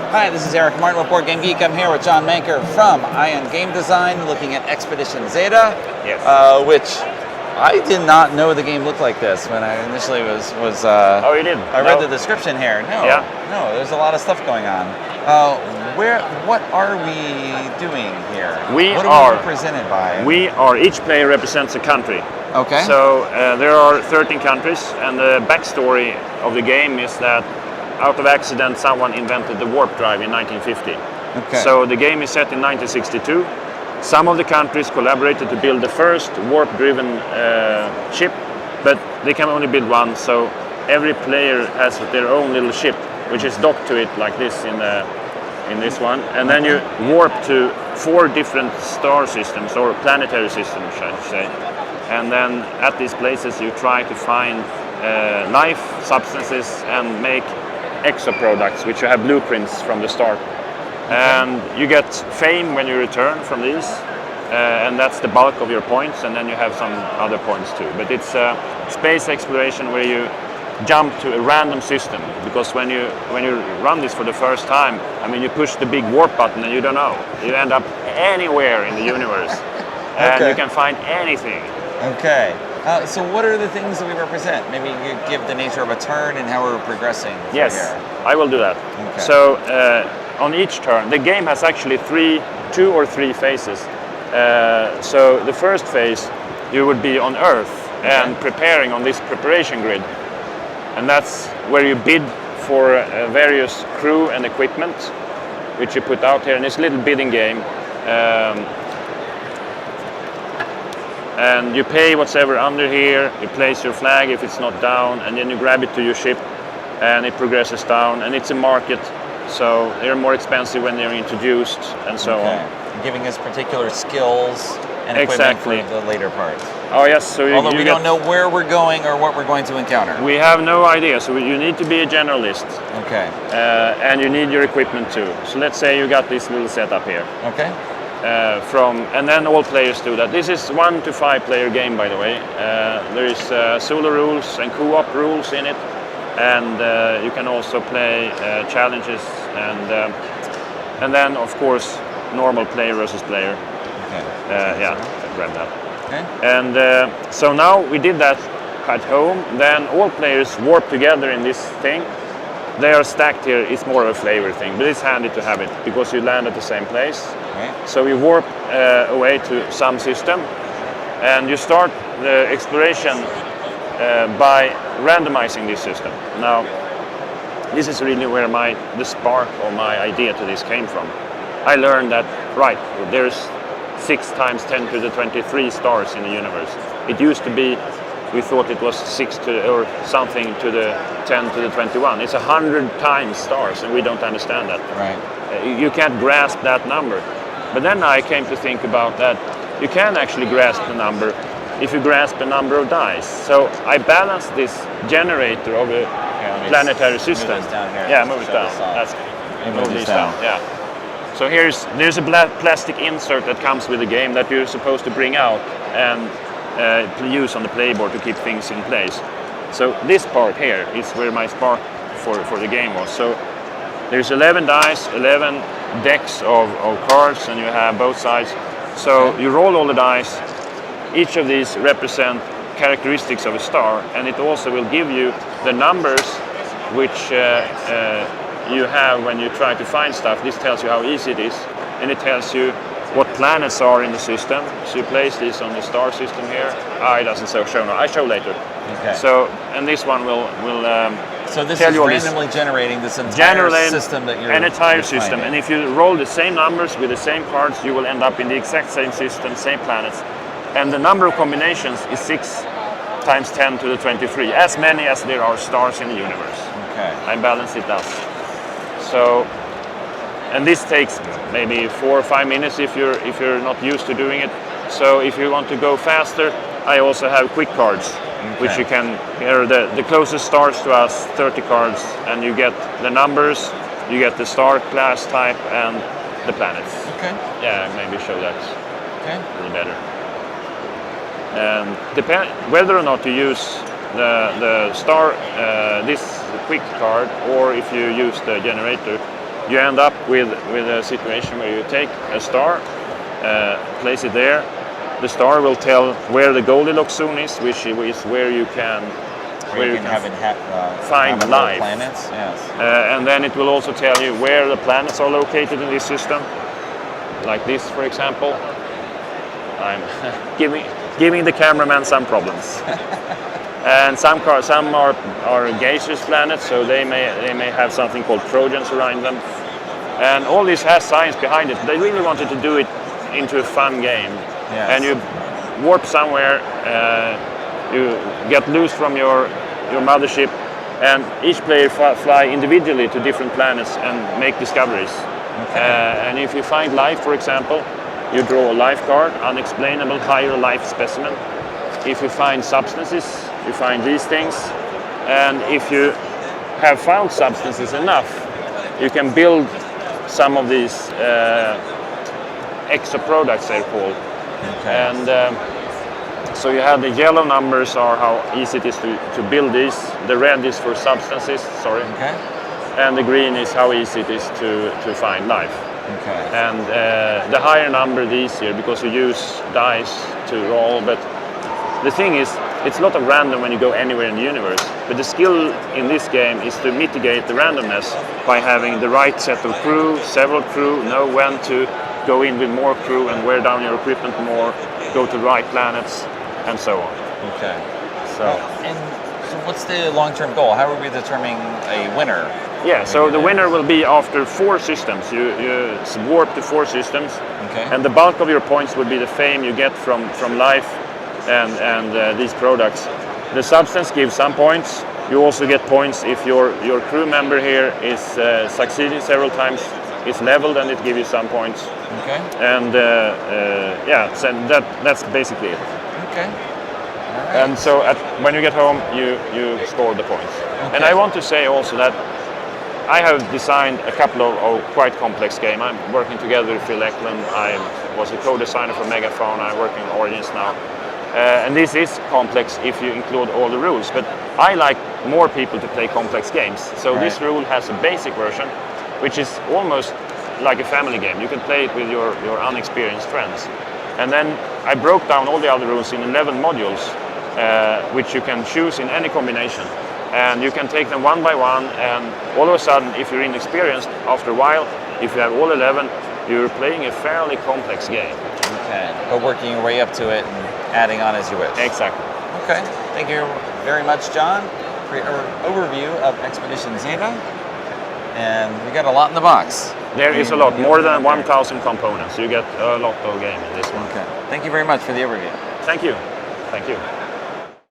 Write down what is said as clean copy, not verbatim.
Hi, this is Eric Martin with Board Game Geek. I'm here with John Manker from Ion Game Design, looking at Expedition Zetta, Yes. which I did not know the game looked like this when I initially was. Oh, you didn't? I read the description here. No, Yeah. no, there's a lot of stuff going on. What are we doing here? What are we represented by? Each player represents a country. Okay. So there are 13 countries, and the backstory of the game is that out of accident someone invented the warp drive in 1950. Okay. So the game is set in 1962. Some of the countries collaborated to build the first warp-driven ship, but they can only build one, so every player has their own little ship, which is docked to it like this in this one, and then you warp to 4 different star systems, or planetary systems, I should say. And then at these places you try to find life, substances, and make exoproducts, which you have blueprints from the start. And you get fame when you return from these, and that's the bulk of your points, and then you have some other points too. But it's space exploration where you jump to a random system, because when you run this for the first time, I mean, you push the big warp button and you don't know. You end up anywhere in the universe, and you can find anything. Okay. So what are the things that we represent? Maybe you give the nature of a turn and how we're progressing. Yes, here. I will do that. Okay. So on each turn, the game has actually 2 or 3 phases. So the first phase, you would be on Earth and preparing on this preparation grid. And that's where you bid for various crew and equipment, which you put out here. And it's a little bidding game. And you pay whatever under here, you place your flag if it's not down, and then you grab it to your ship, and it progresses down, and it's a market, so they're more expensive when they're introduced, and so on. Giving us particular skills and equipment for the later parts. Oh yes, so although we don't know where we're going or what we're going to encounter. We have no idea, so you need to be a generalist. Okay. And you need your equipment too. So let's say you got this little setup here. Okay. And then all players do that. This is 1 to 5 player game, by the way. There is solo rules and co-op rules in it, and you can also play challenges, and then of course normal player versus player. Okay. Yeah, I grabbed that. Okay. And so now we did that at home. Then all players warp together in this thing. They are stacked here. It's more of a flavor thing, but it's handy to have it because you land at the same place. Okay. So we warp away to some system, and you start the exploration by randomizing this system. Now, this is really where the spark of my idea to this came from. I learned that, right, there's 6 times 10 to the 23 stars in the universe. It used to be, we thought it was 6 or something to the 10 to the 21. It's 100 times stars, and we don't understand that. Right. You can't grasp that number. But then I came to think about that you can actually grasp the number if you grasp the number of dice. So I balanced this generator of a planetary system. Move this down here. Yeah, move it down. Move these down. Yeah. So there's a plastic insert that comes with the game that you're supposed to bring out and use on the playboard to keep things in place. So this part here is where my spark for the game was. So there's 11 dice, 11 decks of cards, and you have both sides. So you roll all the dice. Each of these represent characteristics of a star, and it also will give you the numbers which you have when you try to find stuff. This tells you how easy it is, and it tells you what planets are in the system. So you place this on the star system here. It doesn't show now. I show later. Okay. So, and this one will so this tell is you randomly generating this entire system that you're an entire system. finding. And if you roll the same numbers with the same cards, you will end up in the exact same system, same planets. And the number of combinations is 6 times 10 to the 23, as many as there are stars in the universe. Okay. I balance it thus. So, and this takes maybe 4 or 5 minutes if you're not used to doing it. So if you want to go faster, I also have quick cards, which you can, here the closest stars to us, 30 cards, and you get the numbers, you get the star class type, and the planets. Okay. Yeah, maybe show that a little better. Whether or not you use the star, this quick card, or if you use the generator, you end up with a situation where you take a star, place it there. The star will tell where the Goldilocks zone is, which is where you can find life. Planets. Yes. And then it will also tell you where the planets are located in this system, like this, for example. I'm giving the cameraman some problems. And some are gaseous planets, so they may have something called Trojans around them. And all this has science behind it. They really wanted to do it into a fun game. Yes. And you warp somewhere, you get loose from your mothership, and each player fly individually to different planets and make discoveries. Okay. And if you find life, for example, you draw a life card, unexplainable higher life specimen. If you find substances, you find these things. And if you have found substances enough, you can build some of these extra products, they're called. Okay. And so you have the yellow numbers are how easy it is to build these. The red is for substances, sorry. Okay. And the green is how easy it is to find life. Okay. And the higher number the easier, because you use dice to roll. But the thing is, it's a lot of random when you go anywhere in the universe. But the skill in this game is to mitigate the randomness by having the right set of crew, several crew, know when to go in with more crew and wear down your equipment more, go to the right planets, and so on. Okay. So what's the long-term goal? How are we determining a winner? Yeah, so the winner will be after 4 systems. You warp to 4 systems, okay. And the bulk of your points will be the fame you get from life and these products. The substance gives some points. You also get points if your crew member here is succeeding several times. It's leveled and it gives you some points. Okay. And yeah, so that's basically it. Okay. All right. And so when you get home, you score the points. Okay. And I want to say also that I have designed a couple of quite complex games. I'm working together with Phil Eklund. I was a co-designer for Megaphone. I'm working on Origins now. And this is complex if you include all the rules. But I like more people to play complex games. So right. This rule has a basic version, which is almost like a family game. You can play it with your unexperienced friends. And then I broke down all the other rules in 11 modules, which you can choose in any combination. And you can take them one by one, and all of a sudden, if you're inexperienced, after a while, if you have all 11, you're playing a fairly complex game. Okay, but working your way up to it and adding on as you wish. Exactly. Okay, thank you very much, John, for your overview of Expedition Zetta. And we got a lot in the box. There is a lot, more than 1,000 components. You get a lot of game in this one. Okay, thank you very much for the overview. Thank you. Thank you.